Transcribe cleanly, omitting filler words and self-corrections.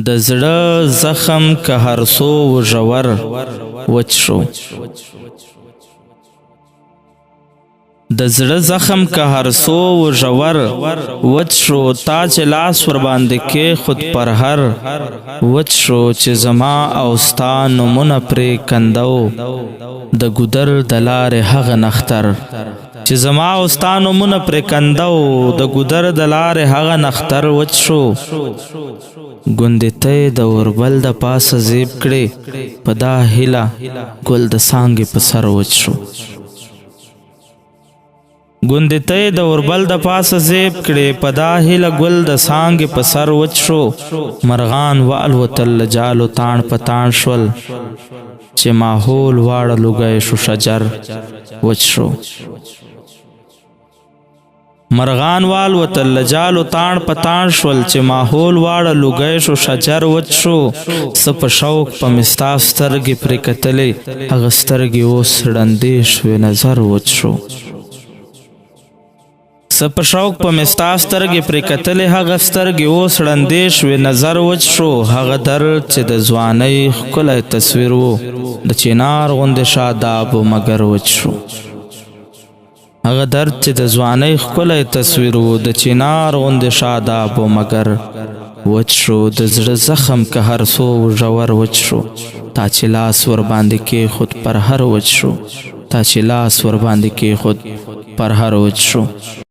د زړه زخم که هر څو ژور وچ شو. د زړه زخم که هر څو ژور وچ شو، تا چې لاس ور باندې کېښود پر هر وچ شو، چې زما او ستا نومونه پرې کندو د ګودر د لارې هغه نختر، چې زما او ستا نومونه پرې کندو د ګودر د لارې هغه نختر وچ شو. ګوندې ته یې د اوربل د پاسه زیب کړې، په دا هیله ګل د څانګې په سر وچ شو. ګوندې ته یې د اوربل د پاسه زیب کړې، په دا هیله ګل د څانګې په سر وچ شو. مرغان والوتل له جالو تاڼ په تاڼ شول، چې ماحول واړه لوګی شو شجر وچ شو. مرغان والوتل له جالو تاڼ په تاڼ شول، چې ماحول واړه لوګی شو شجر وچ شو. څه په شوق په مې ستا سترګې پرې کتلې، هغه سترګې اوس ړندې شوې نظر وچ شو. څه په شوق په مې ستا سترګې پرې کتلې، هغه سترګې اوس ړندې شوې نظر وچ شو. هغه درد چې د ځوانۍ ښکلی تصویر و، د چنار غوندې شاداب و مګر وچ شو. هغه درد چې د ځوانۍ ښکلی تصویر و، د چنار غوندې شاداب و مګر وچ شو. د زړه زخم که هر څو ژور وچ شو، تا چې لاس ور باندې کېښود پر هر وچ شو، تا چې لاس ور باندې کېښود پر هر وچ شو.